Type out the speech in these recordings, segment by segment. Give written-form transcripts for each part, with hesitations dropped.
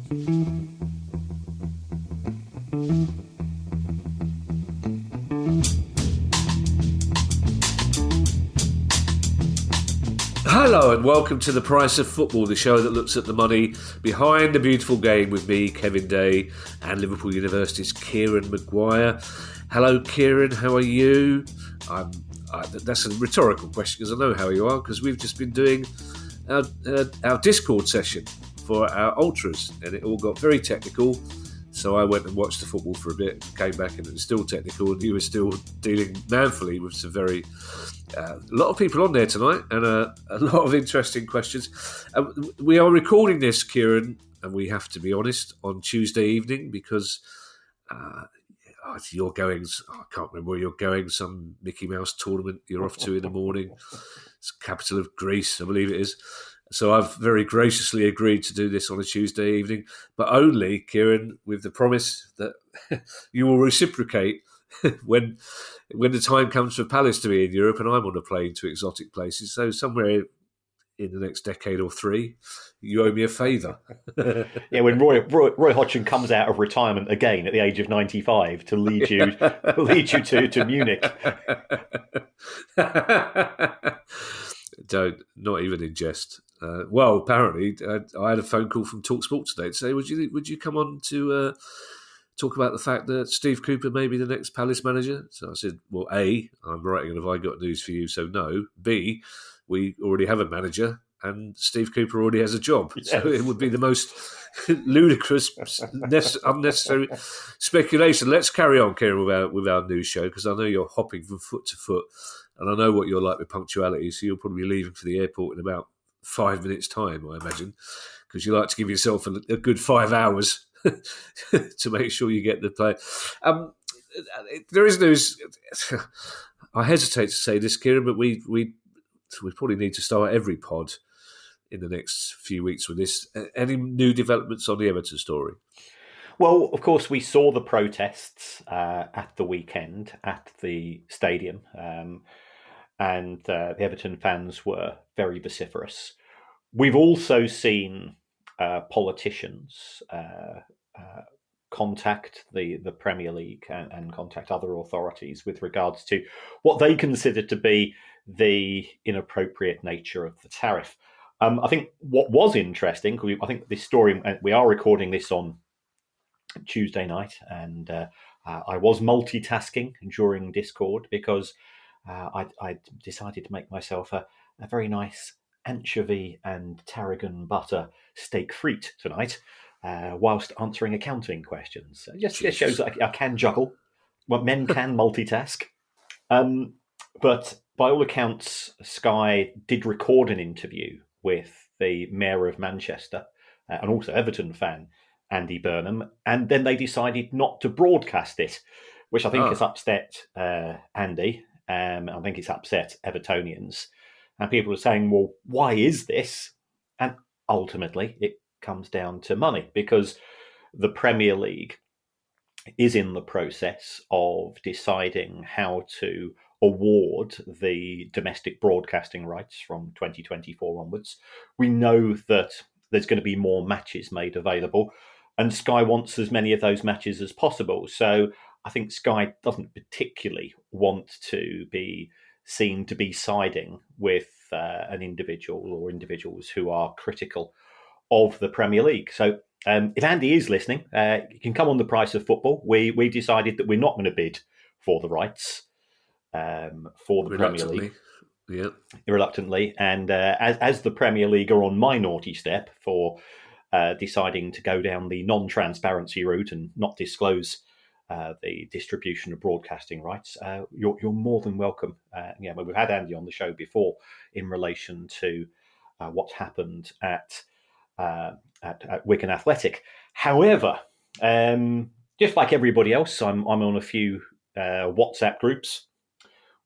Hello and welcome to The Price of Football, the show that looks at the money behind the beautiful game with me, Kevin Day, and Liverpool University's Kieran Maguire. Hello Kieran, how are you? That's a rhetorical question because I know how you are, because we've just been doing our Discord session for our ultras and it all got very technical. So I went and watched the football for a bit, came back and it was still technical, and you were still dealing manfully with some a lot of people on there tonight and a lot of interesting questions. We are recording this, Kieran, and we have to be honest, on Tuesday evening because you're going, I can't remember where you're going, some Mickey Mouse tournament you're off to in the morning. It's capital of Greece, I believe it is. So I've very graciously agreed to do this on a Tuesday evening, but only, Kieran, with the promise that you will reciprocate when the time comes for Palace to be in Europe and I'm on a plane to exotic places. So somewhere in the next decade or three, you owe me a favour. Yeah, when Roy Hodgson comes out of retirement again at the age of 95 to lead you to Munich. Not even in jest. Well, apparently, I had a phone call from TalkSport today to say, would you come on to talk about the fact that Steve Cooper may be the next Palace manager? So I said, well, A, I'm writing and have I got news for you, so no. B, we already have a manager and Steve Cooper already has a job. Yes. So it would be the most ludicrous, unnecessary speculation. Let's carry on, Kieran, with our news show, because I know you're hopping from foot to foot and I know what you're like with punctuality, so you'll probably be leaving for the airport in about 5 minutes' time, I imagine, because you like to give yourself a good 5 hours to make sure you get the play. There is news. I hesitate to say this, Kieran, but we probably need to start every pod in the next few weeks with this. Any new developments on the Everton story? Well, of course, we saw the protests at the weekend at the stadium, and the Everton fans were very vociferous. We've also seen politicians contact the Premier League and contact other authorities with regards to what they consider to be the inappropriate nature of the tariff. I think what was interesting, I think this story, we are recording this on Tuesday night, and I was multitasking during Discord because I decided to make myself a very nice anchovy and tarragon butter steak frite tonight, whilst answering accounting questions. Just shows that I can juggle. Well, men can multitask. But by all accounts, Sky did record an interview with the Mayor of Manchester and also Everton fan Andy Burnham, and then they decided not to broadcast it, which I think has upset Andy. I think it's upset Evertonians. And people are saying, well, why is this? And ultimately, it comes down to money, because the Premier League is in the process of deciding how to award the domestic broadcasting rights from 2024 onwards. We know that there's going to be more matches made available, and Sky wants as many of those matches as possible. So I think Sky doesn't particularly want to be seen to be siding with an individual or individuals who are critical of the Premier League. So if Andy is listening, you can come on The Price of Football. We decided that we're not going to bid for the rights for the Premier League. Yeah. Reluctantly. And as the Premier League are on my naughty step for deciding to go down the non-transparency route and not disclose the distribution of broadcasting rights, you're more than welcome. We've had Andy on the show before in relation to what's happened at Wigan Athletic. However, just like everybody else, I'm on a few WhatsApp groups,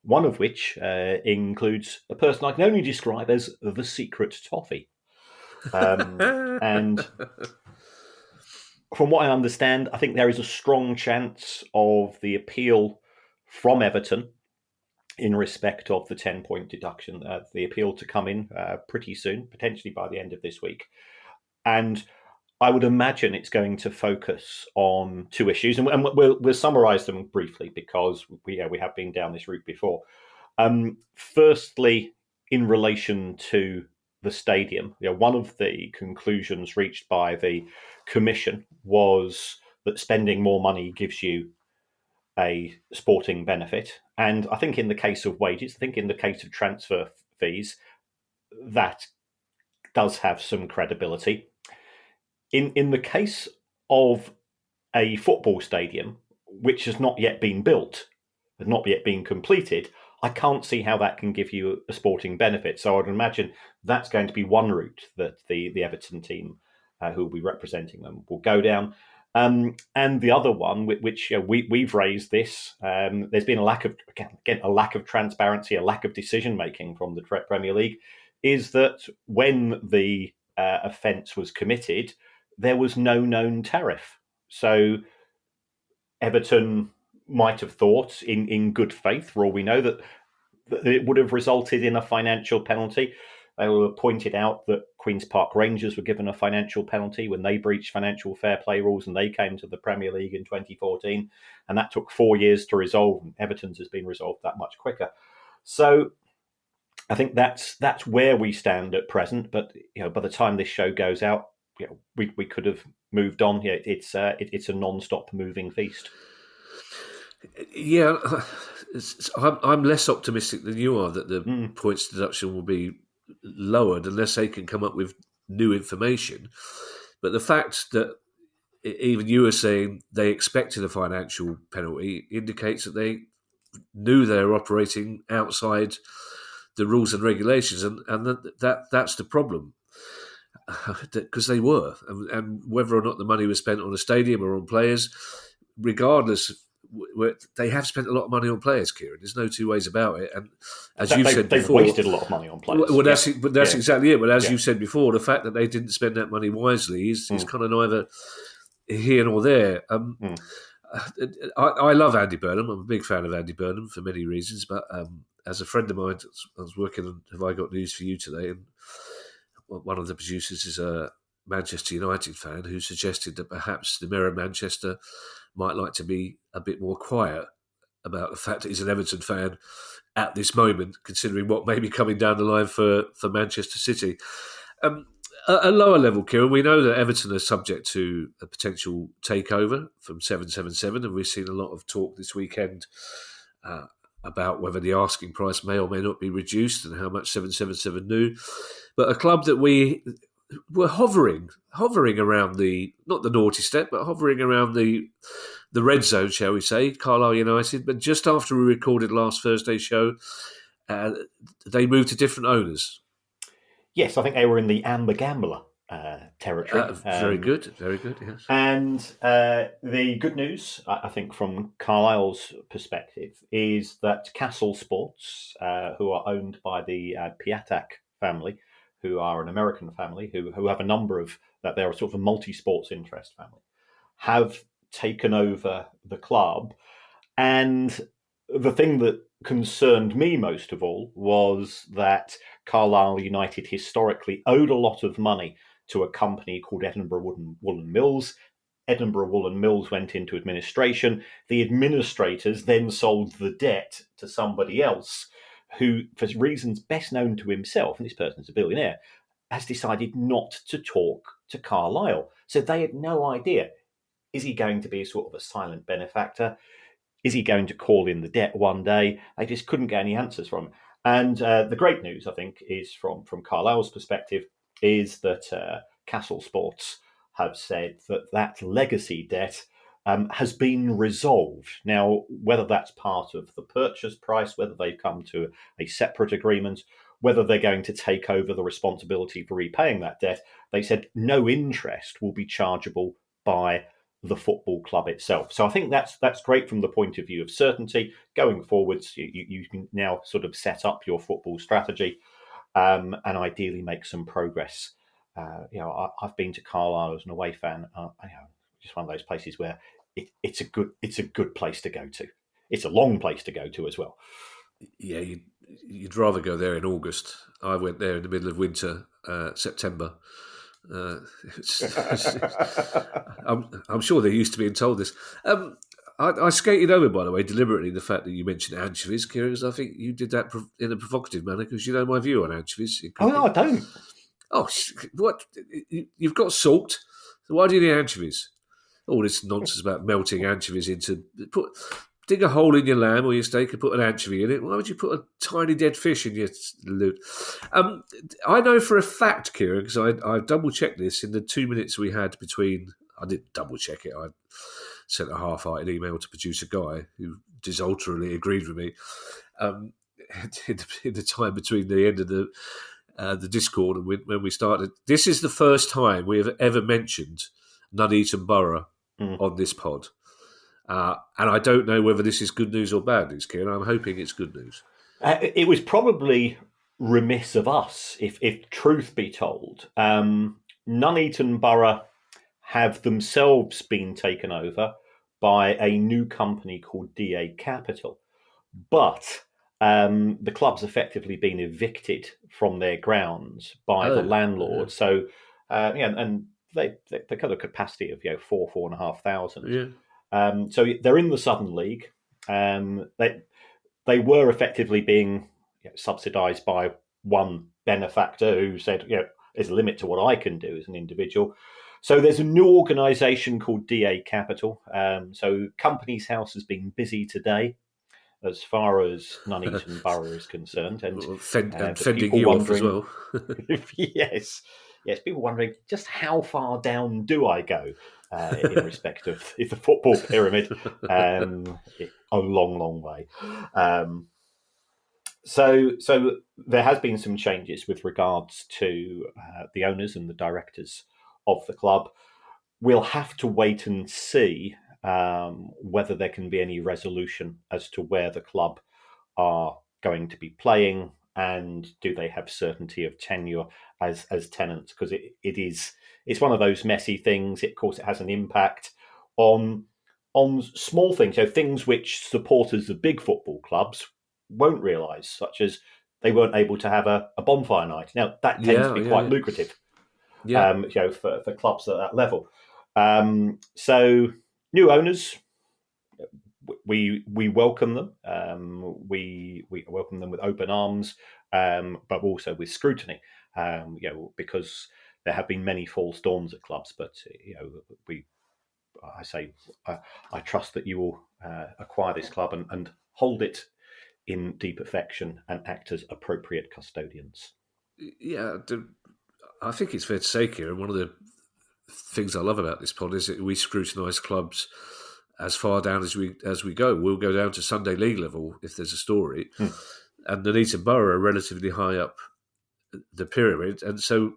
one of which includes a person I can only describe as the Secret Toffee. And from what I understand, I think there is a strong chance of the appeal from Everton in respect of the 10-point deduction, the appeal to come in pretty soon, potentially by the end of this week. And I would imagine it's going to focus on two issues, and we'll summarise them briefly because we have been down this route before. Firstly, in relation to the stadium, one of the conclusions reached by the commission was that spending more money gives you a sporting benefit, and I think in the case of wages, I think in the case of transfer fees, that does have some credibility. In the case of a football stadium, which has not yet been built, has not yet been completed, I can't see how that can give you a sporting benefit. So I'd imagine that's going to be one route that the Everton team, who will be representing them, will go down. And the other one, which we've raised this, there's been a lack of transparency, a lack of decision making from the Premier League, is that when the offence was committed, there was no known tariff. So Everton might have thought, in good faith, for all we know, that it would have resulted in a financial penalty. They were pointed out that Queen's Park Rangers were given a financial penalty when they breached financial fair play rules and they came to the Premier League in 2014. And that took 4 years to resolve. And Everton's has been resolved that much quicker. So I think that's where we stand at present. But by the time this show goes out, we could have moved on. It's a non-stop moving feast. Yeah, I'm less optimistic than you are that the points deduction will be lowered unless they can come up with new information. But the fact that even you were saying they expected a financial penalty indicates that they knew they were operating outside the rules and regulations, and that's the problem. Because they were, and whether or not the money was spent on a stadium or on players, regardless, they have spent a lot of money on players, Kieran. There's no two ways about it. And as you said before, they've wasted a lot of money on players. Well, that's exactly it. But as you said before, the fact that they didn't spend that money wisely is kind of neither here nor there. I love Andy Burnham. I'm a big fan of Andy Burnham for many reasons. But as a friend of mine, I was working on Have I Got News for You today, and one of the producers is a Manchester United fan who suggested that perhaps the Mayor of Manchester might like to be a bit more quiet about the fact that he's an Everton fan at this moment, considering what may be coming down the line for Manchester City. A lower level, Kieran, we know that Everton are subject to a potential takeover from 777, and we've seen a lot of talk this weekend about whether the asking price may or may not be reduced and how much 777 knew. But a club that we were hovering around not the naughty step, but hovering around the red zone, shall we say, Carlisle United. But just after we recorded last Thursday's show, they moved to different owners. Yes, I think they were in the Amber Gambler territory. Very good, yes. And the good news, I think, from Carlisle's perspective, is that Castle Sports, who are owned by the Piatak family, who are an American family, who have a number of, that they're a sort of a multi-sports interest family, have taken over the club. And the thing that concerned me most of all was that Carlisle United historically owed a lot of money to a company called Edinburgh Woolen Mills. Edinburgh Woolen Mills went into administration. The administrators then sold the debt to somebody else who, for reasons best known to himself, and this person's a billionaire, has decided not to talk to Carlisle. So they had no idea. Is he going to be sort of a silent benefactor? Is he going to call in the debt one day? They just couldn't get any answers from him. And the great news, I think, is from Carlisle's perspective, is that Castle Sports have said that legacy debt has been resolved. Now, whether that's part of the purchase price, whether they've come to a separate agreement, whether they're going to take over the responsibility for repaying that debt, they said no interest will be chargeable by the football club itself. So I think that's great from the point of view of certainty. Going forwards, you can now sort of set up your football strategy and ideally make some progress. I've been to Carlisle as an away fan. Just one of those places where it's a good place to go to. It's a long place to go to as well. Yeah, you'd rather go there in August. I went there in the middle of winter, September, Uh, I'm sure they're used to being told this. I skated over, by the way, deliberately the fact that you mentioned anchovies, Kieran, because I think you did that in a provocative manner, because you know my view on anchovies in Oh no, cooking. I don't. Oh, what? You've got salt. So why do you need anchovies? All this nonsense about melting anchovies into... Dig a hole in your lamb or your steak and put an anchovy in it. Why would you put a tiny dead fish in your loot? I know for a fact, Kieran, because I double-checked this in the 2 minutes we had between... I didn't double-check it. I sent a half-hearted email to producer Guy, who desultorily agreed with me, in the time between the end of the Discord and when we started. This is the first time we have ever mentioned Nuneaton Borough on this pod. And I don't know whether this is good news or bad news, Kieran. I'm hoping it's good news. It was probably remiss of us, if truth be told. Nuneaton Borough have themselves been taken over by a new company called DA Capital. But the club's effectively been evicted from their grounds by the landlord. Yeah. So, and they got a capacity of 4,500. Yeah. So they're in the Southern League. They were effectively being subsidised by one benefactor who said, there's a limit to what I can do as an individual. So there's a new organisation called DA Capital. So Companies House has been busy today, as far as Nuneaton Borough is concerned, and fending you off as well. yes, people wondering just how far down do I go in respect of the football pyramid. A long way. So there has been some changes with regards to the owners and the directors of the club. We'll have to wait and see whether there can be any resolution as to where the club are going to be playing, and do they have certainty of tenure as tenants, because it's one of those messy things. Of course, it has an impact on small things, things which supporters of big football clubs won't realise, such as they weren't able to have a bonfire night. Now that tends to be quite lucrative, for clubs at that level. So new owners, we welcome them. We welcome them with open arms, but also with scrutiny. Because there have been many false dawns at clubs, but I trust that you will acquire this club and hold it in deep affection and act as appropriate custodians. Yeah, I think it's fair to say, Kieran, one of the things I love about this pod is that we scrutinise clubs as far down as we go. We'll go down to Sunday League level if there's a story. And Nuneaton Borough are relatively high up the pyramid, and so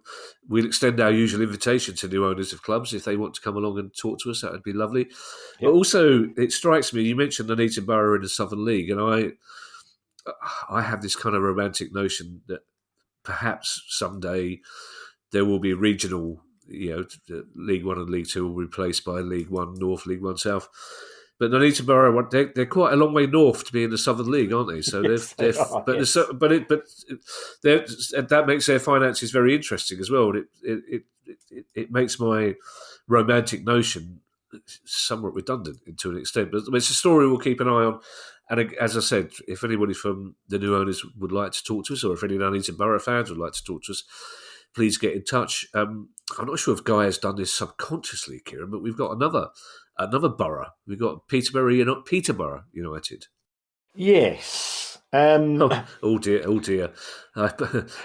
we'll extend our usual invitation to new owners of clubs if they want to come along and talk to us. That would be lovely. Yep. But also, it strikes me, you mentioned Nuneaton Borough in the Southern League, and I have this kind of romantic notion that perhaps someday there will be a regional, League One and League Two will be replaced by League One North, League One South. But Nuneaton Borough, they're quite a long way north to be in the Southern League, aren't they? So that makes their finances very interesting as well. It makes my romantic notion somewhat redundant to an extent. But it's a story we'll keep an eye on. And as I said, if anybody from the new owners would like to talk to us, or if any Nuneaton Borough fans would like to talk to us, please get in touch. I'm not sure if Guy has done this subconsciously, Kieran, but we've got another borough. We've got Peterborough United. Yes. Oh dear. I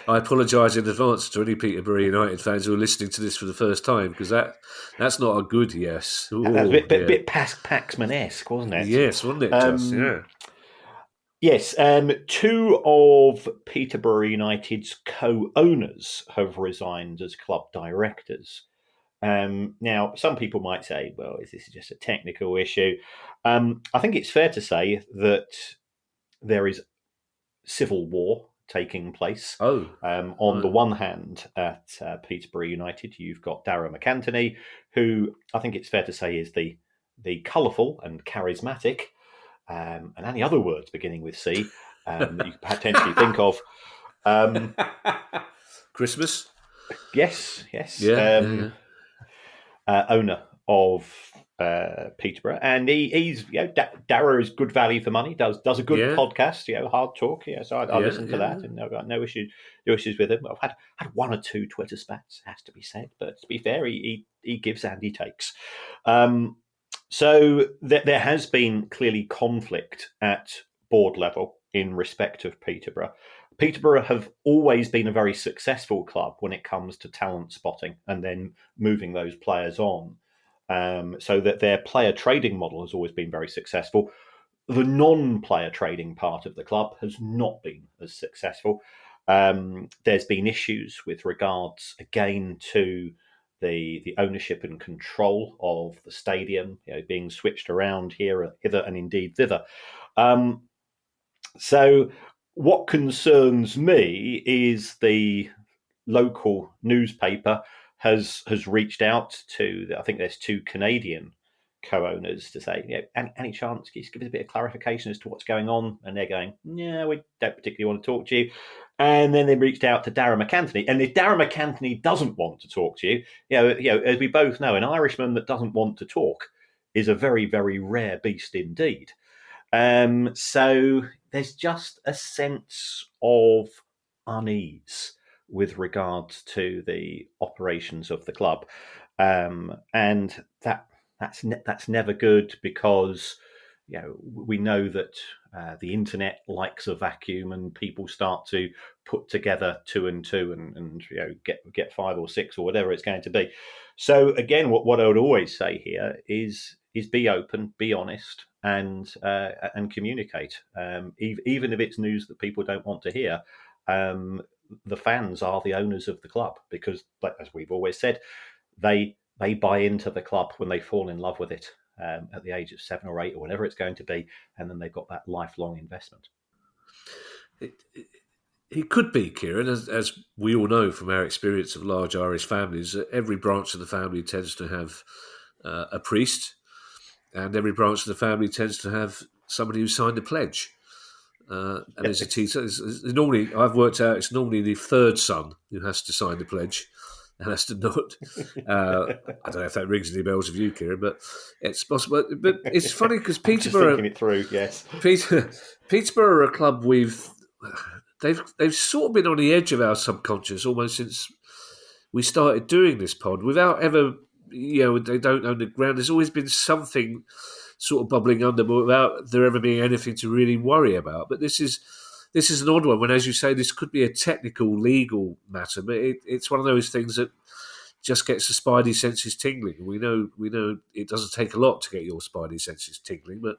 apologise in advance to any Peterborough United fans who are listening to this for the first time, because that's not a good yes. Ooh, that's a bit Paxman-esque, wasn't it? Yes, wasn't it? Yeah. Yes, two of Peterborough United's co-owners have resigned as club directors. Now, some people might say, well, this is just a technical issue. I think it's fair to say that there is civil war taking place. On the one hand, at Peterborough United, you've got Darragh McAntony, who I think it's fair to say is the colourful and charismatic, and any other words beginning with C that you could potentially think of. Christmas? Yes. Yeah, yeah, yeah. Owner of Peterborough, and he's Darragh is good value for money. Does a good Yeah, podcast, hard talk. So I yeah, listen to yeah, that, yeah. and I've got no issues with him. I've had one or two Twitter spats, has to be said, but to be fair, he gives and he takes. So there has been clearly conflict at board level in respect of Peterborough. Peterborough have always been a very successful club when it comes to talent spotting and then moving those players on. So that their player trading model has always been very successful. The non-player trading part of the club has not been as successful. There's been issues with regards, again, to the ownership and control of the stadium, being switched around hither, and indeed thither. Um, so, what concerns me is the local newspaper has reached out to. I think there's two Canadian co-owners to say, any chance, can you give us a bit of clarification as to what's going on? And they're going, yeah, we don't particularly want to talk to you. And then they reached out to Darragh McAnthony, and if Darragh McAnthony doesn't want to talk to you, as we both know, an Irishman that doesn't want to talk is a very, very rare beast indeed. So there's just a sense of unease with regards to the operations of the club, and that's never good because we know that the internet likes a vacuum, and people start to put together two and two, and get five or six or whatever it's going to be. So again, what I would always say here is be open, be honest, and communicate. Even if it's news that people don't want to hear, the fans are the owners of the club because, as we've always said, they buy into the club when they fall in love with it at the age of 7 or 8 or whatever it's going to be, and then they've got that lifelong investment. It could be, Kieran, as we all know from our experience of large Irish families, that every branch of the family tends to have a priest, and every branch of the family tends to have somebody who signed a pledge. And as a teacher, normally I've worked out it's normally the third son who has to sign the pledge and has to not. I don't know if that rings any bells with you, Kieran, but it's possible. But it's funny because Peterborough, just thinking it through, yes. Peterborough are a club they've sort of been on the edge of our subconscious almost since we started doing this pod without ever. They don't own the ground. There's always been something sort of bubbling under, but without there ever being anything to really worry about. But this is an odd one when, as you say, this could be a technical, legal matter, but it's one of those things that just gets the spidey senses tingling. We know it doesn't take a lot to get your spidey senses tingling, but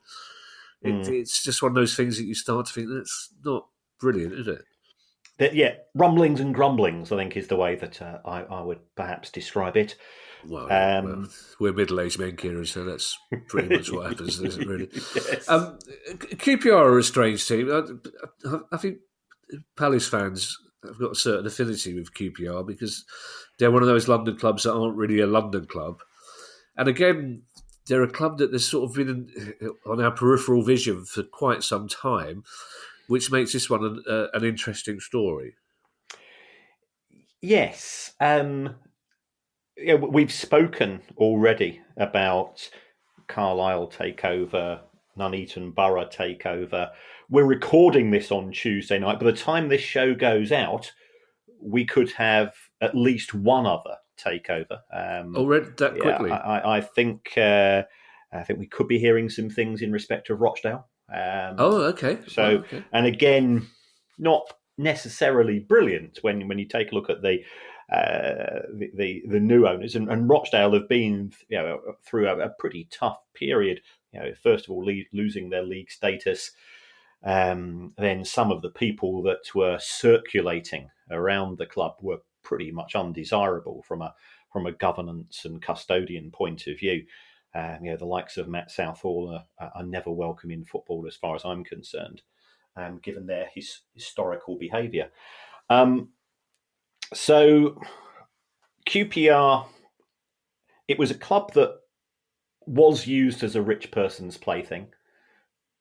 it's just one of those things that you start to think that's not brilliant, is it? Rumblings and grumblings, I think, is the way that I would perhaps describe it. Well, we're middle-aged men, Kieran, so that's pretty much what happens, isn't it, really? Yes. QPR are a strange team. I think Palace fans have got a certain affinity with QPR because they're one of those London clubs that aren't really a London club. And again, they're a club that has sort of been on our peripheral vision for quite some time, which makes this one an interesting story. Yes. We've spoken already about Carlisle takeover, Nuneaton Borough takeover. We're recording this on Tuesday night. By the time this show goes out, we could have at least one other takeover. Already that quickly? I think we could be hearing some things in respect of Rochdale. Okay. So, okay. And again, not necessarily brilliant when you take a look at the new owners, and Rochdale have been through a pretty tough period. First of all, losing their league status. Then some of the people that were circulating around the club were pretty much undesirable from a governance and custodian point of view. The likes of Matt Southall are never welcome in football, as far as I'm concerned, given their historical behaviour. So QPR, it was a club that was used as a rich person's plaything,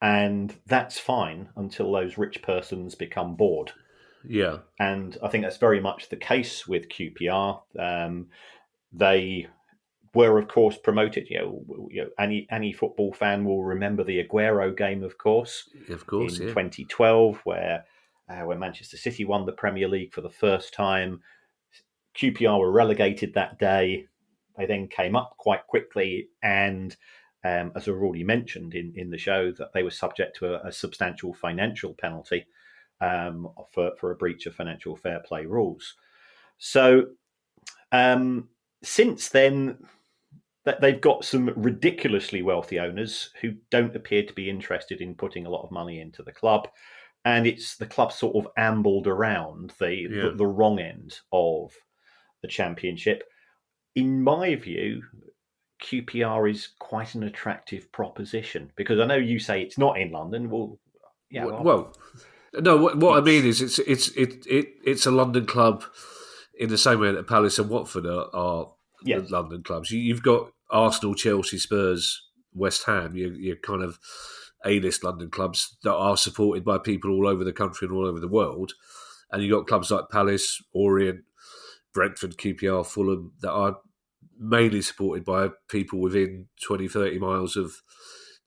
and that's fine until those rich persons become bored. Yeah, And I think that's very much the case with QPR. They were, of course, promoted. Any football fan will remember the Aguero game, of course, of course, in yeah. 2012, where when Manchester City won the Premier League for the first time. QPR were relegated that day. They then came up quite quickly, and as I've already mentioned in the show, that they were subject to a substantial financial penalty for a breach of financial fair play rules. So since then, they've got some ridiculously wealthy owners who don't appear to be interested in putting a lot of money into the club. And it's the club sort of ambled around Yeah. the wrong end of the Championship. In my view, QPR is quite an attractive proposition, because I know you say it's not in London. Well, yeah, well, Well, no. What I mean it's is, it's a London club in the same way that Palace and Watford are yeah, London clubs. You've got Arsenal, Chelsea, Spurs, West Ham. You're kind of A-list London clubs that are supported by people all over the country and all over the world. And you've got clubs like Palace, Orient, Brentford, QPR, Fulham that are mainly supported by people within 20, 30 miles of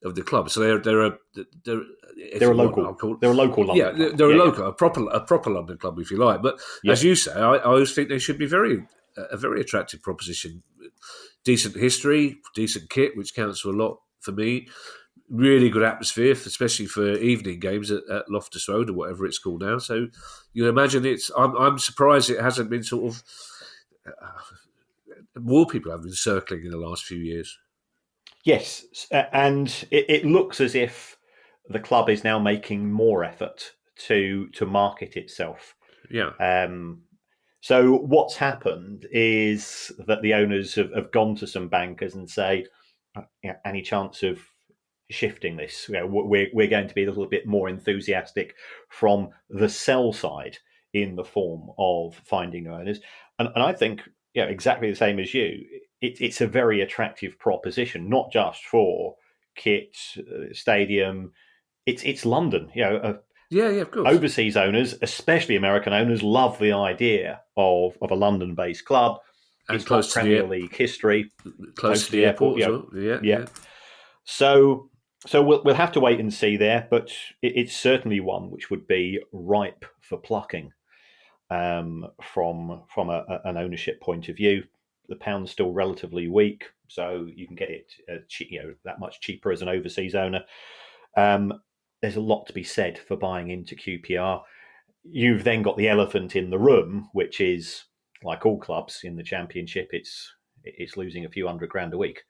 the club. So they're if they're a you want, local, I'll call they're a local yeah, London club. they're a Yeah, yeah, local, a proper London club, if you like. But yeah. as you say, I always think they should be a very attractive proposition. Decent history, decent kit, which counts for a lot for me. Really good atmosphere, especially for evening games at Loftus Road or whatever it's called now. So you imagine it's. I'm surprised it hasn't been sort of more people have been circling in the last few years. Yes, and it looks as if the club is now making more effort to market itself. Yeah, Um, so what's happened is that the owners have gone to some bankers and say, any chance of shifting this? We're going to be a little bit more enthusiastic from the sell side in the form of finding owners. And I think exactly the same as you. It's a very attractive proposition, not just for kit, stadium. It's London. yeah, of course. Overseas owners, especially American owners, love the idea of a London-based club. And It's got Premier League history, close close to to the the airport. airport as well. Yeah, Yeah. So we'll have to wait and see there, but it's certainly one which would be ripe for plucking from an ownership point of view. The pound's still relatively weak, so you can get it that much cheaper as an overseas owner. There's a lot to be said for buying into QPR. You've then got the elephant in the room, which is, like all clubs in the Championship, it's losing a few $100,000 a week.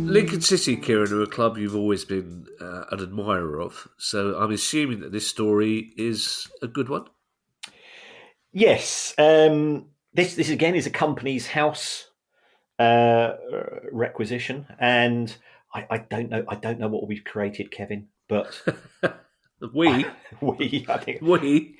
Lincoln City, Kieran, are a club you've always been an admirer of. So I'm assuming that this story is a good one. Yes, this again is a company's house requisition, and I don't know. I don't know what we've created, Kevin, but we I think we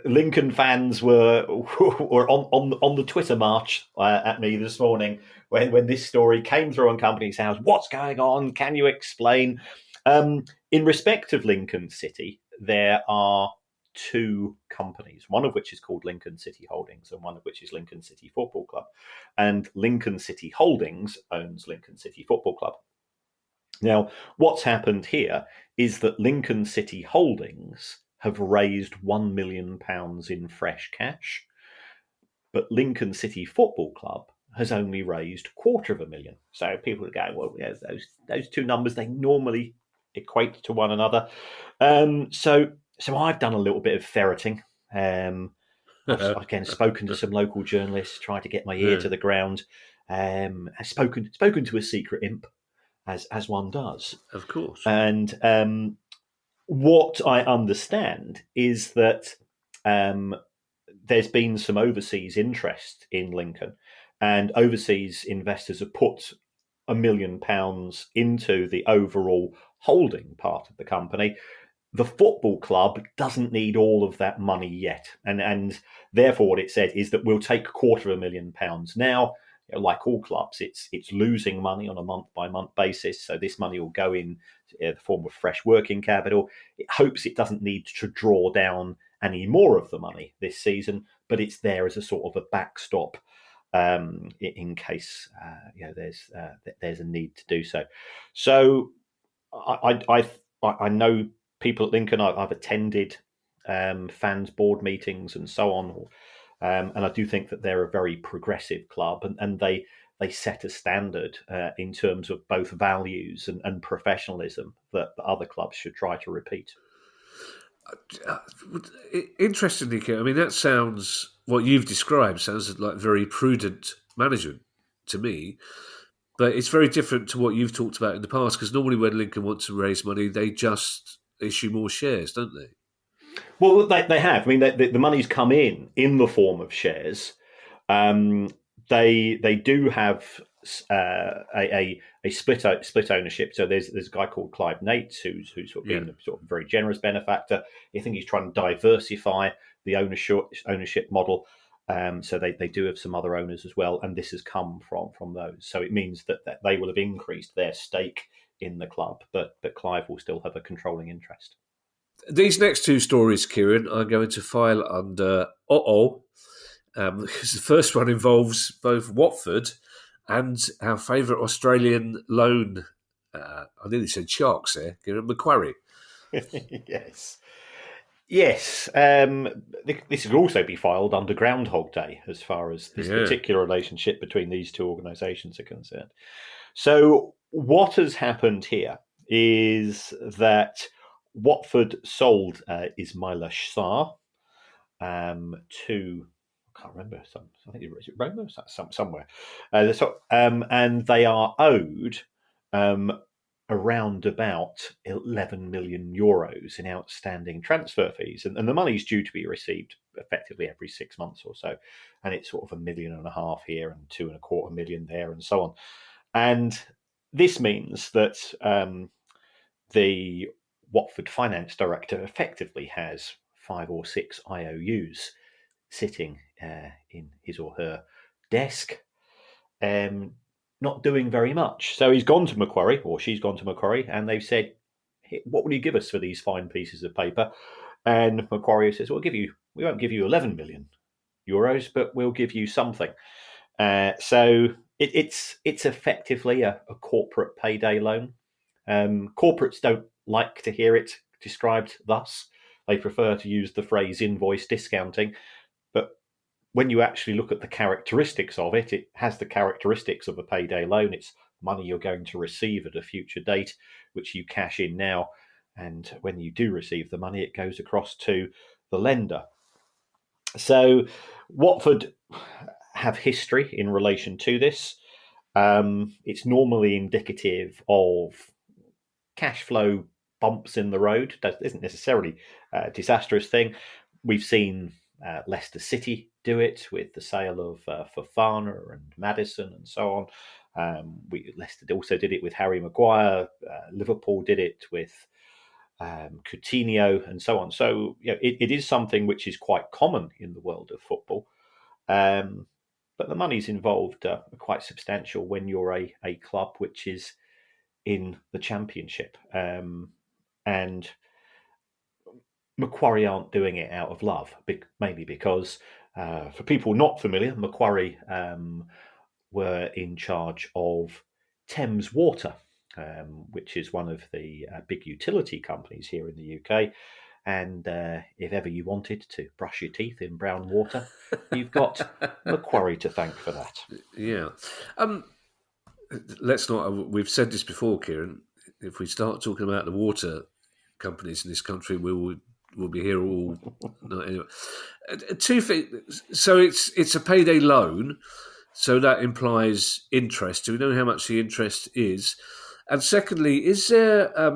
Lincoln fans were on the Twitter march at me this morning when this story came through on Company's House. What's going on? Can you explain? In respect of Lincoln City, there are two companies, one of which is called Lincoln City Holdings and one of which is Lincoln City Football Club. And Lincoln City Holdings owns Lincoln City Football Club. Now, what's happened here is that Lincoln City Holdings have raised £1 million in fresh cash, but Lincoln City Football Club has only raised $250,000. So people are going, well, yeah, those two numbers, they normally equate to one another. So I've done a little bit of ferreting. I've again spoken to some local journalists, tried to get my ear to the ground. I've spoken to a secret imp, as one does. of course. And what I understand is that there's been some overseas interest in Lincoln, and overseas investors have put £1 million into the overall holding part of the company. The football club doesn't need all of that money yet, and therefore what it said is that we'll take £250,000 now. Like all clubs, it's losing money on a month by month basis. So this money will go in the form of fresh working capital. It hopes it doesn't need to draw down any more of the money this season, but it's there as a sort of a backstop in case there's a need to do so. So I know people at Lincoln. I've attended fans board meetings and so on. And I do think that they're a very progressive club, and they set a standard in terms of both values and professionalism that other clubs should try to repeat. Interestingly, Kieran, I mean, that sounds, what you've described sounds like very prudent management to me, but it's very different to what you've talked about in the past, because normally when Lincoln want to raise money, they just issue more shares, don't they? Well, they have. I mean, the money's come in the form of shares. They do have a split ownership. So there's a guy called Clive Nates who's sort of been a sort of very generous benefactor. I think he's trying to diversify the ownership model. So they do have some other owners as well, and this has come from those. So it means that they will have increased their stake in the club, but Clive will still have a controlling interest. These next two stories, Kieran, are going to file under because the first one involves both Watford and our favourite Australian loan. I nearly said Sharks there, Kieran, Macquarie. Yes. This could also be filed under Groundhog Day as far as this particular relationship between these two organisations are concerned. So what has happened here is that Watford sold Ismaila Sarr to, I can't remember, I think is it Roma? Somewhere. And they are owed around about 11 million euros in outstanding transfer fees. And the money's due to be received effectively every 6 months or so. And it's sort of £1.5 million here and £2.25 million there and so on. And this means that the Watford finance director effectively has 5 or 6 IOUs sitting in his or her desk, not doing very much. So he's gone to Macquarie, or she's gone to Macquarie, and they've said, "What will you give us for these fine pieces of paper?" And Macquarie says, "We won't give you 11 million euros, but we'll give you something." So it's effectively a corporate payday loan. Corporates don't like to hear it described thus. They prefer to use the phrase invoice discounting. But when you actually look at the characteristics of it, it has the characteristics of a payday loan. It's money you're going to receive at a future date, which you cash in now. And when you do receive the money, it goes across to the lender. So Watford have history in relation to this. It's normally indicative of cash flow bumps in the road. That isn't necessarily a disastrous thing. We've seen Leicester City do it with the sale of Fofana and Maddison and so on. Leicester also did it with Harry Maguire. Liverpool did it with Coutinho and so on. So it is something which is quite common in the world of football. But the monies involved are quite substantial when you're a club which is in the Championship. And Macquarie aren't doing it out of love, mainly because, for people not familiar, Macquarie were in charge of Thames Water, which is one of the big utility companies here in the UK. And if ever you wanted to brush your teeth in brown water, you've got Macquarie to thank for that. Yeah. Let's not. We've said this before, Kieran. If we start talking about the water companies in this country, we'll be here all. No, anyway, 2 things. So it's a payday loan, so that implies interest. Do we know how much the interest is? And secondly, is there a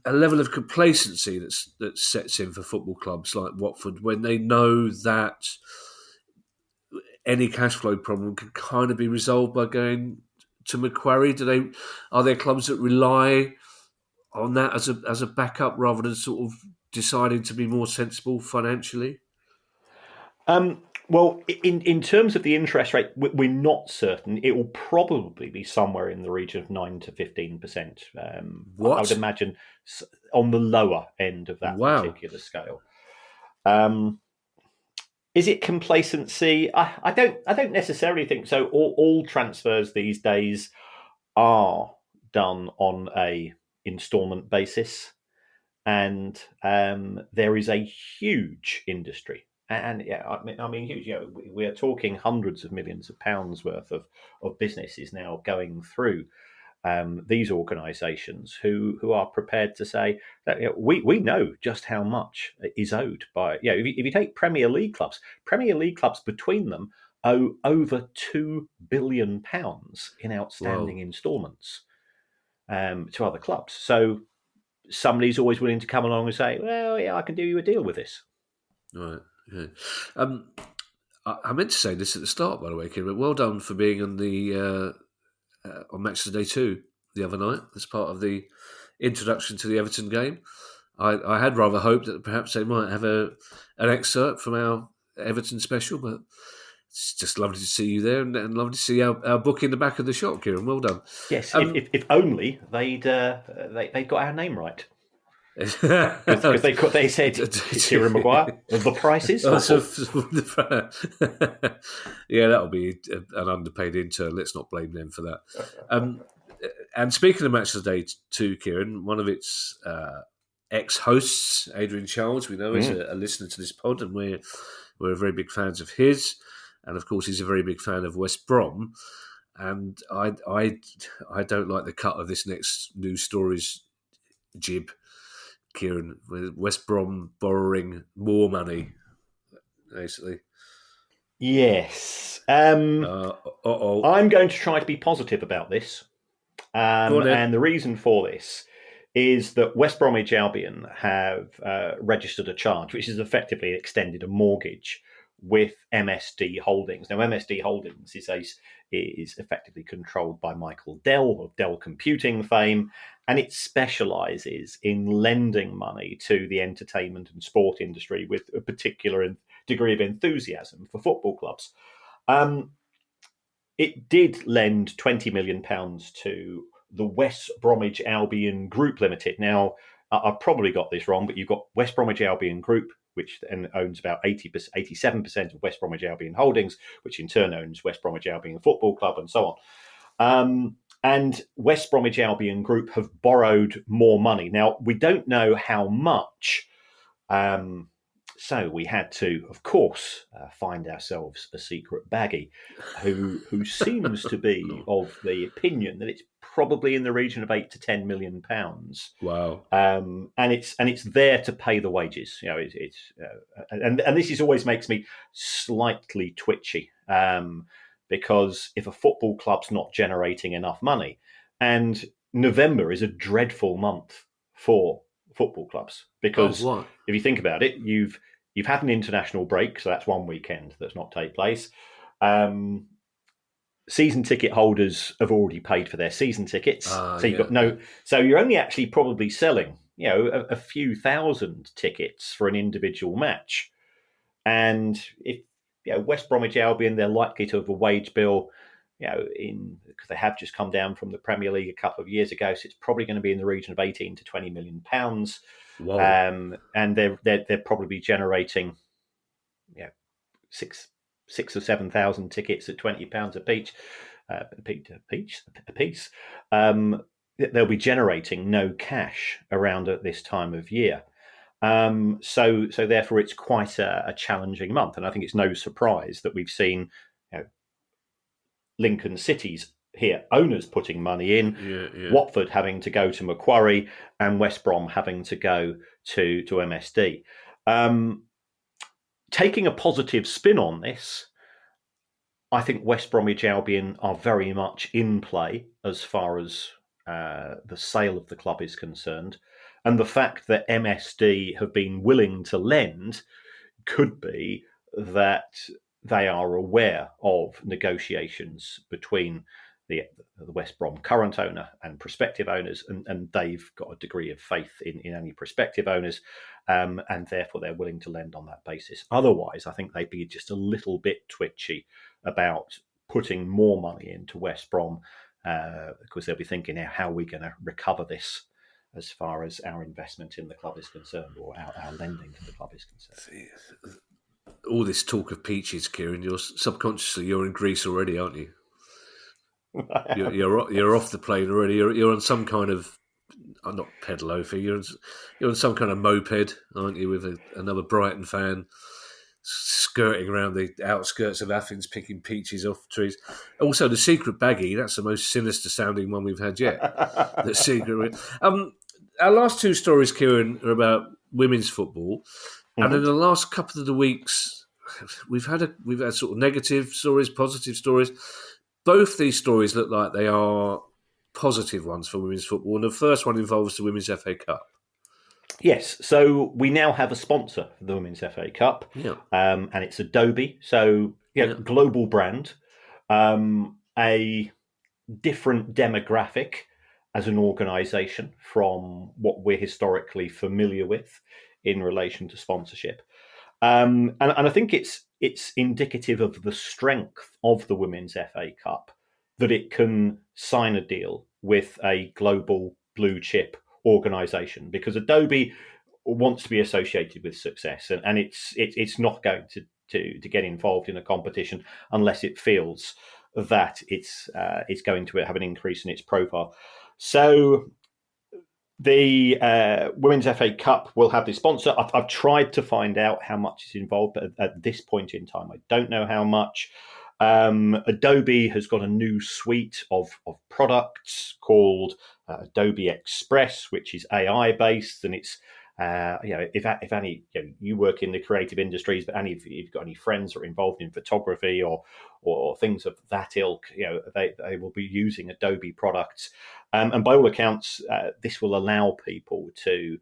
level of complacency that sets in for football clubs like Watford when they know that any cash flow problem can kind of be resolved by going to Macquarie? Are there clubs that rely on that as a backup rather than sort of deciding to be more sensible financially? Well, in terms of the interest rate, we're not certain. It will probably be somewhere in the region of 9 to 15%. I would What? imagine on the lower end of that Wow. particular scale. Is it complacency? I don't necessarily think so. All transfers these days are done on a instalment basis, and there is a huge industry. And yeah, I mean, huge. You know, we are talking hundreds of millions of pounds worth of businesses now going through these organisations who are prepared to say that we know just how much is owed by. If you take Premier League clubs between them owe over £2 billion in outstanding Whoa. instalments to other clubs. So somebody's always willing to come along and say, "Well, yeah, I can do you a deal with this." Right. Yeah. I meant to say this at the start, by the way, Kieran. But well done for being on the on Match of the Day 2 the other night as part of the introduction to the Everton game. I had rather hoped that perhaps they might have an excerpt from our Everton special, but it's just lovely to see you there and lovely to see our book in the back of the shop, Kieran. Well done. Yes, if only they got our name right. Because they said Kieran Maguire, the price is yeah, that'll be an underpaid intern. Let's not blame them for that. And speaking of Match of the Day too, Kieran, one of its ex-hosts, Adrian Charles, we know is a listener to this pod, and we're very big fans of his, and of course he's a very big fan of West Brom. And I don't like the cut of this next news stories jib, Kieran, with West Brom borrowing more money, basically. Yes. I'm going to try to be positive about this. And the reason for this is that West Bromwich Albion have registered a charge, which is effectively extended a mortgage with MSD Holdings. Now, MSD Holdings is effectively controlled by Michael Dell of Dell Computing fame, and it specialises in lending money to the entertainment and sport industry with a particular degree of enthusiasm for football clubs. It did lend £20 million to the West Bromwich Albion Group Limited. Now, I've probably got this wrong, but you've got West Bromwich Albion Group, which then owns about 87% of West Bromwich Albion Holdings, which in turn owns West Bromwich Albion Football Club, and so on. And West Bromwich Albion Group have borrowed more money. Now, we don't know how much. So we had to, of course, find ourselves a secret baggy who seems to be of the opinion that it's probably in the region of £8 to £10 million. Wow. And it's there to pay the wages. You know, and this always makes me slightly twitchy because if a football club's not generating enough money, and November is a dreadful month for football clubs because if you think about it, you've had an international break, so that's one weekend that's not take place. Season ticket holders have already paid for their season tickets, so you've got no. So you're only actually probably selling, a few thousand tickets for an individual match, and if West Bromwich Albion, they're likely to have a wage bill, because they have just come down from the Premier League a couple of years ago, so it's probably going to be in the region of £18 to £20 million. And they're probably generating, six or 7,000 tickets at £20 a piece. They'll be generating no cash around at this time of year. So therefore, it's quite a challenging month, and I think it's no surprise that we've seen Lincoln City's owners putting money in, Watford having to go to Macquarie, and West Brom having to go to MSD. Taking a positive spin on this, I think West Bromwich Albion are very much in play as far as the sale of the club is concerned. And the fact that MSD have been willing to lend could be that they are aware of negotiations between the West Brom current owner and prospective owners, and they've got a degree of faith in any prospective owners, and therefore they're willing to lend on that basis. Otherwise, I think they'd be just a little bit twitchy about putting more money into West Brom, because they'll be thinking, how are we going to recover this as far as our investment in the club is concerned, or our lending to the club is concerned. All this talk of peaches, Kieran, you're in Greece already, aren't you? You're off the plane already. You're on some kind of, not pedalofer. You're on some kind of moped, aren't you? With another Brighton fan skirting around the outskirts of Athens, picking peaches off trees. Also, the secret baggie. That's the most sinister sounding one we've had yet. The secret. Our last two stories, Kieran, are about women's football, and in the last couple of the weeks, we've had sort of negative stories, positive stories. Both these stories look like they are positive ones for women's football, and the first one involves the Women's FA Cup. Yes, so we now have a sponsor for the Women's FA Cup, and it's Adobe. So, global brand, a different demographic as an organisation from what we're historically familiar with in relation to sponsorship. And I think it's indicative of the strength of the Women's FA Cup that it can sign a deal with a global blue chip organisation, because Adobe wants to be associated with success, and it's not going to get involved in a competition unless it feels that it's going to have an increase in its profile. So the Women's FA Cup will have this sponsor. I've tried to find out how much is involved, but at this point in time, I don't know how much. Adobe has got a new suite of products called Adobe Express, which is AI based, and it's if any you work in the creative industries, but if you've got any friends that are involved in photography or things of that ilk, they will be using Adobe products, and by all accounts, this will allow people to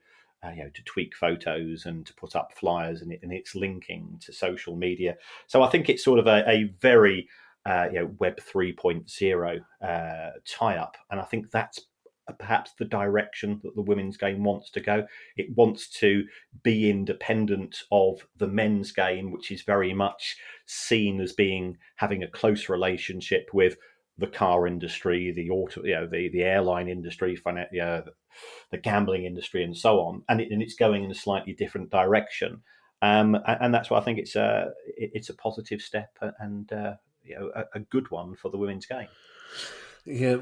tweak photos and to put up flyers, and it's linking to social media. So I think it's sort of a very Web 3.0 tie-up, and I think that's perhaps the direction that the women's game wants to go. It wants to be independent of the men's game, which is very much seen as having a close relationship with the car industry, the airline industry, the gambling industry, and so on. And it's going in a slightly different direction. And that's why I think it's a positive step and a good one for the women's game. Yeah,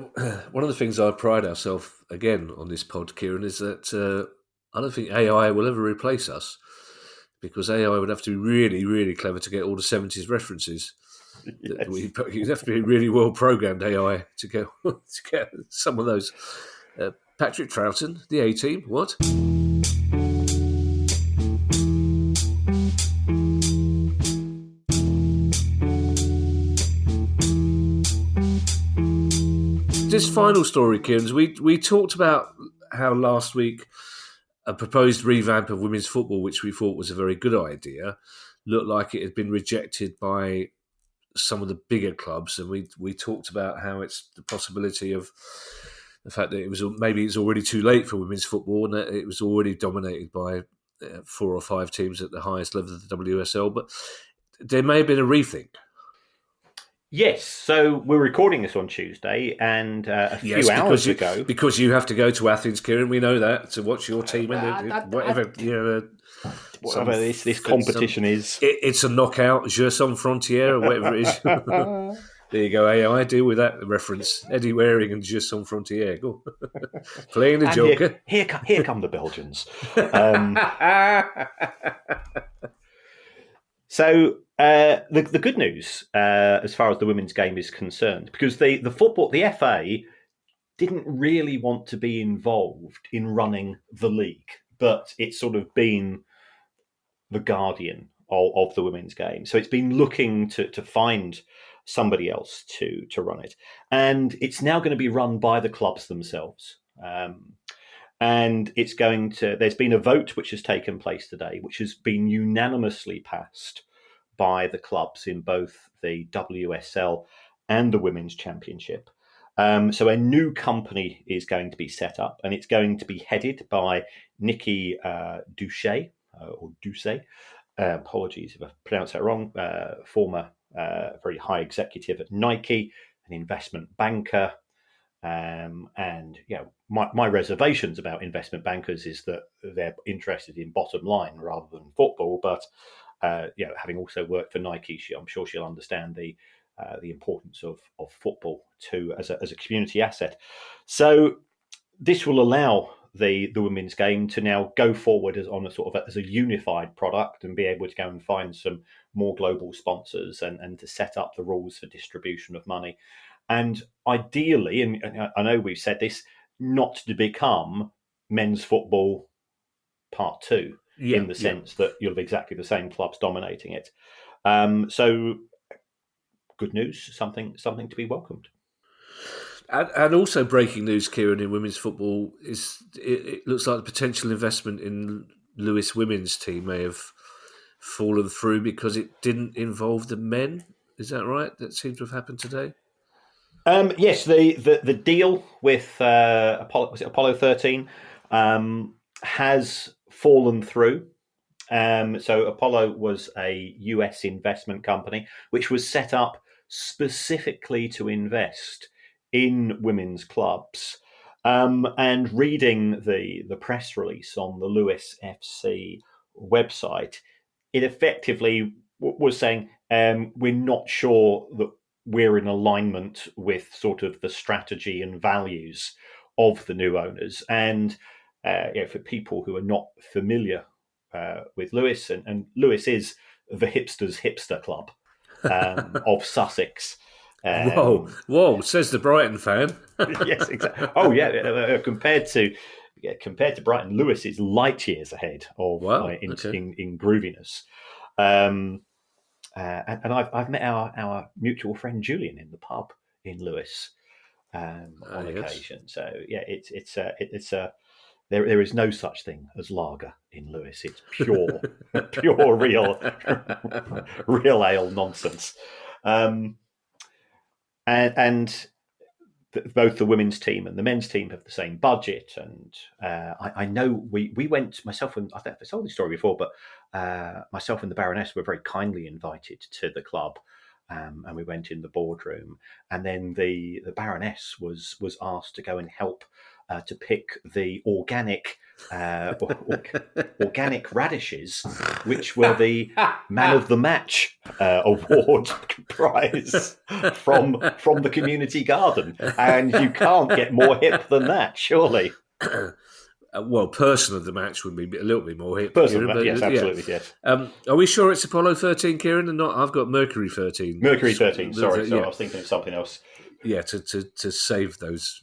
one of the things I pride ourselves again on this pod, Kieran, is that I don't think AI will ever replace us, because AI would have to be really, really clever to get all the 70s references. Yes. You'd have to be really well programmed AI to get some of those. Patrick Troughton, the A-team, what? This final story, Kieran, we talked about how last week a proposed revamp of women's football, which we thought was a very good idea, looked like it had been rejected by some of the bigger clubs, and we talked about how it's the possibility of the fact that maybe it's already too late for women's football, and that it was already dominated by 4 or 5 teams at the highest level of the WSL. But there may have been a rethink. Yes, so we're recording this on Tuesday, and a few hours ago, because you have to go to Athens, Kieran. We know that, to watch your team and whatever this competition is. It's a knockout, Jeux sans frontières, or whatever it is. There you go, AI. Deal with that reference. Eddie Waring and Jeux sans frontières. Go playing the Joker. Here come the Belgians. So the good news, as far as the women's game is concerned, because the FA didn't really want to be involved in running the league, but it's sort of been the guardian of the women's game. So it's been looking to find somebody else to run it, and it's now going to be run by the clubs themselves. And it's going to. There's been a vote which has taken place today, which has been unanimously passed by the clubs in both the WSL and the Women's Championship. So a new company is going to be set up, and it's going to be headed by Nikki Doucet, or Doucet. Apologies if I pronounced that wrong. Former very high executive at Nike, an investment banker. And my reservations about investment bankers is that they're interested in bottom line rather than football. But having also worked for Nike, I'm sure she'll understand the importance of football too as a community asset. So this will allow the women's game to now go forward as a unified product and be able to go and find some more global sponsors and to set up the rules for distribution of money. And ideally, and I know we've said this, not to become men's football part two, in the sense that you'll have exactly the same clubs dominating it. So good news, something to be welcomed. And also breaking news, Kieran, in women's football is it looks like the potential investment in Lewis women's team may have fallen through because it didn't involve the men. Is that right? That seems to have happened today. Yes, the deal with Apollo 13 has fallen through. So Apollo was a US investment company which was set up specifically to invest in women's clubs. And reading the press release on the Lewis FC website, it effectively was saying we're not sure that we're in alignment with sort of the strategy and values of the new owners. And for people who are not familiar with Lewis, and Lewis is the hipster's hipster club of Sussex. Whoa! Says the Brighton fan. Yes, exactly. Oh, yeah. Compared to Brighton, Lewis is light years ahead of in grooviness. And I've met our mutual friend Julian in the pub in Lewis on occasion. So yeah, it's there is no such thing as lager in Lewis. It's pure real ale nonsense. And both the women's team and the men's team have the same budget. And I know we went, myself and I think I've told this story before, but myself and the Baroness were very kindly invited to the club. And we went in the boardroom, and then the Baroness was asked to go and help to pick the organic radishes, which were the Man of the Match award prize from the community garden. And you can't get more hip than that, surely. Well, person of the match would be a little bit more hip. Person of the match, yes, absolutely, yes. Are we sure it's Apollo 13, Kieran, and not? I've got Mercury 13. Mercury 13. Sorry, I was thinking of something else. Yeah, to save those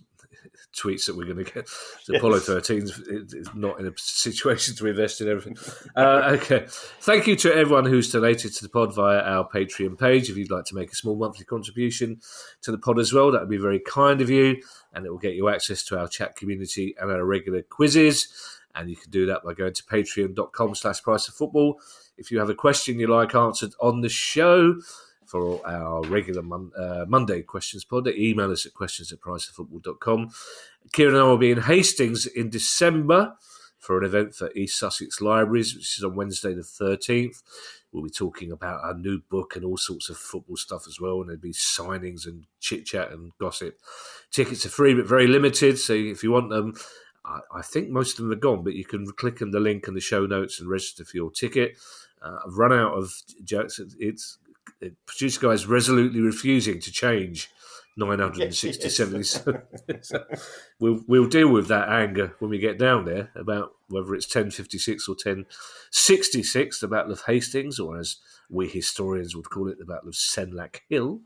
tweets that we're going to get. Yes. Apollo 13 is not in a situation to invest in everything. Okay. Thank you to everyone who's donated to the pod via our Patreon page. If you'd like to make a small monthly contribution to the pod as well, that would be very kind of you, and it will get you access to our chat community and our regular quizzes. And you can do that by going to patreon.com/priceoffootball. If you have a question you like answered on the show, for our regular Monday questions pod, email us at questions@priceoffootball.com. Kieran and I will be in Hastings in December for an event for East Sussex Libraries, which is on Wednesday the 13th. We'll be talking about our new book and all sorts of football stuff as well, and there'll be signings and chit-chat and gossip. Tickets are free but very limited, so if you want them, I think most of them are gone, but you can click on the link in the show notes and register for your ticket. I've run out of jokes. The producer guy is resolutely refusing to change 967. So we'll deal with that anger when we get down there about whether it's 1056 or 1066, the Battle of Hastings, or as we historians would call it, the Battle of Senlac Hill.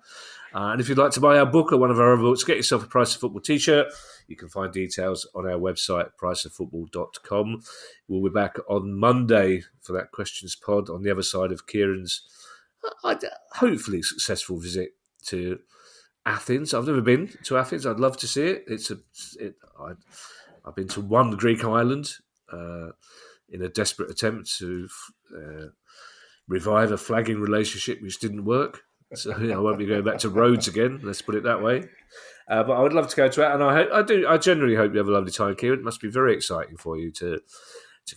And if you'd like to buy our book or one of our other books, get yourself a Price of Football t-shirt. You can find details on our website, priceoffootball.com. We'll be back on Monday for that questions pod on the other side of Kieran's hopefully successful visit to Athens. I've never been to Athens. I'd love to see it. I've been to one Greek island in a desperate attempt to revive a flagging relationship which didn't work. So I won't be going back to Rhodes again. Let's put it that way. But I would love to go to it, and I generally hope you have a lovely time, Kieran. It must be very exciting for you to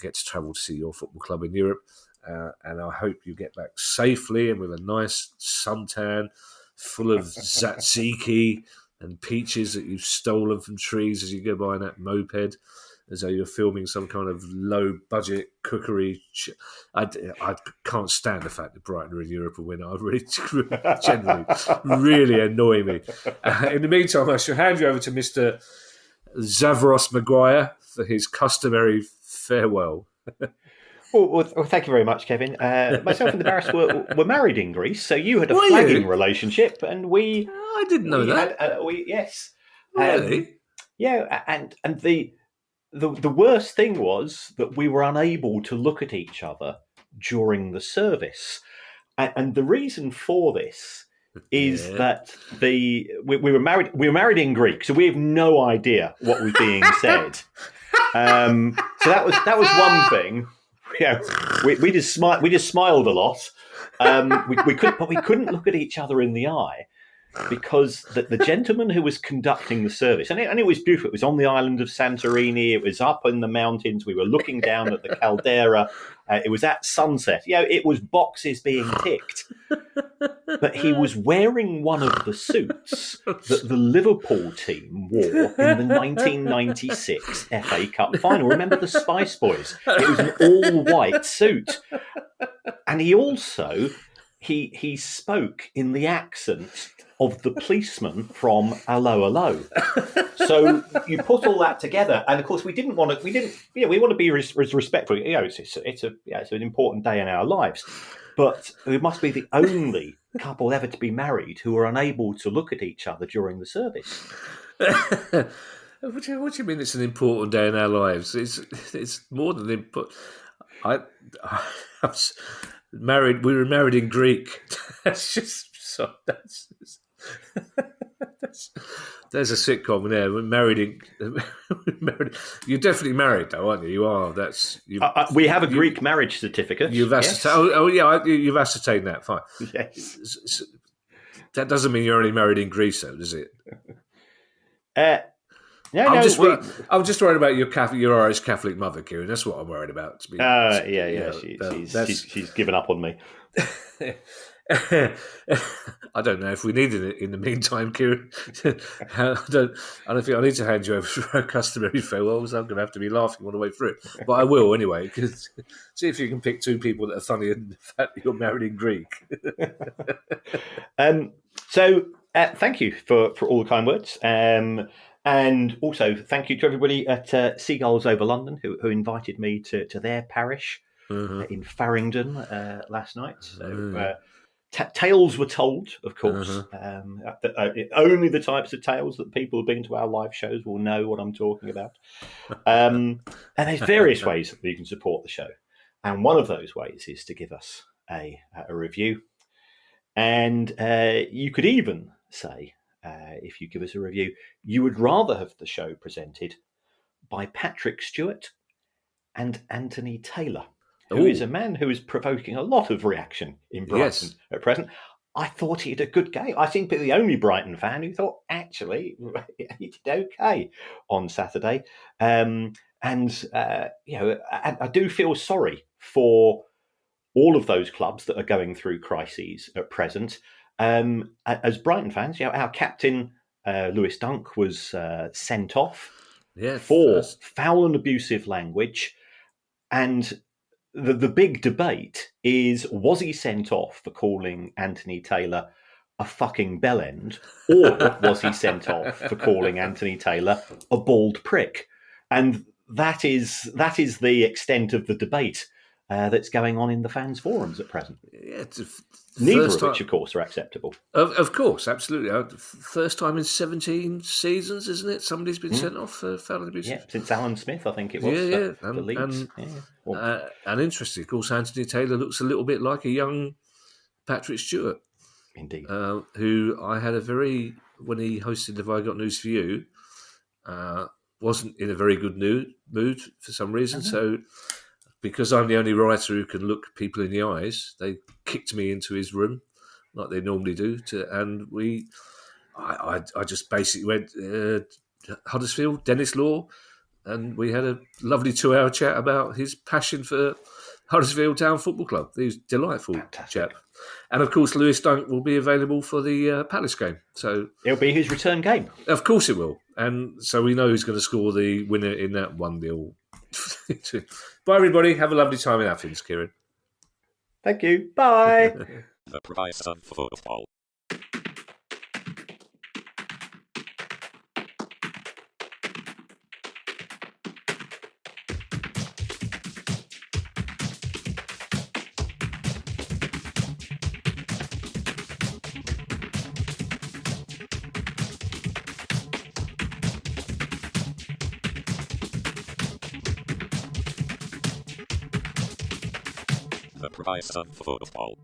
get to travel to see your football club in Europe. And I hope you get back safely and with a nice suntan full of tzatziki and peaches that you've stolen from trees as you go by in that moped, as though you're filming some kind of low-budget cookery. I can't stand the fact that Brighton are in Europe and win. I really, generally, really annoy me. In the meantime, I shall hand you over to Mr. Zavros Maguire for his customary farewell. Well, thank you very much, Kevin. Myself and the barrister were married in Greece, so you had a flagging relationship, and we. I didn't know that. Yes, really. Yeah, and the worst thing was that we were unable to look at each other during the service, and the reason for this is that we were married. We were married in Greek, so we have no idea what was being said. So that was one thing. Yeah, we just smiled a lot. We couldn't look at each other in the eye because the gentleman who was conducting the service, and it was beautiful. It was on the island of Santorini. It was up in the mountains. We were looking down at the caldera. It was at sunset. It was boxes being ticked. But he was wearing one of the suits that the Liverpool team wore in the 1996 FA Cup final. Remember the Spice Boys? It was an all-white suit. And he also, he spoke in the accent of the policeman from Allo Allo. So you put all that together, and of course we want to be as respectful. It's an important day in our lives. But we must be the only couple ever to be married who are unable to look at each other during the service. What do you mean it's an important day in our lives? It's more than important. I was married. We were married in Greek. That's just so. There's a sitcom there. We're married. You're definitely married, though, aren't you? You are. We have a Greek marriage certificate. You've ascertained. Yes. Oh, yeah. You've ascertained that. Fine. Yes. That doesn't mean you're only married in Greece, though, does it? No. I'm just worried about your Irish Catholic mother, Kieran. That's what I'm worried about. To be honest. She's given up on me. I don't know if we needed it in the meantime, Kieran. I don't think I need to hand you over for a customary farewells. I'm going to have to be laughing all the way through it, but I will anyway. Because see if you can pick two people that are funny and the fact that you're married in Greek. So thank you for all the kind words, and also thank you to everybody at Seagulls Over London who invited me to their parish in Farringdon last night. So. Tales were told, of course. Only the types of tales that people who've been to our live shows will know what I'm talking about. And there's various ways that you can support the show. And one of those ways is to give us a review. And you could even say, if you give us a review, you would rather have the show presented by Patrick Stewart and Anthony Taylor, who is a man who is provoking a lot of reaction in Brighton at present. I thought he had a good game. I seem to be the only Brighton fan who thought, actually, he did okay on Saturday. I do feel sorry for all of those clubs that are going through crises at present. As Brighton fans, our captain, Lewis Dunk, was sent off for foul and abusive language. And the big debate is, was he sent off for calling Anthony Taylor a fucking bellend, or was he sent off for calling Anthony Taylor a bald prick? And that is the extent of the debate that's going on in the fans' forums at present. Yeah, neither of which, of course, are acceptable. Of course, absolutely. First time in 17 seasons, isn't it? Somebody's been sent off for foul and abuse. Yeah, since Alan Smith, I think it was. For Leeds. And interesting, of course, Anthony Taylor looks a little bit like a young Patrick Stewart. Indeed. Who I had when he hosted Have I Got News For You, wasn't in a very good mood for some reason. So because I'm the only writer who can look people in the eyes, they kicked me into his room like they normally do. I just basically went Huddersfield, Dennis Law, and we had a lovely 2-hour chat about his passion for Huddersfield Town Football Club. He's a delightful chap. And of course, Lewis Dunk will be available for the Palace game. So it'll be his return game. Of course it will. And so we know who's going to score the winner in that 1-0. Bye, everybody. Have a lovely time in Athens, Kieran. Thank you. Bye. The price of football. The price of football.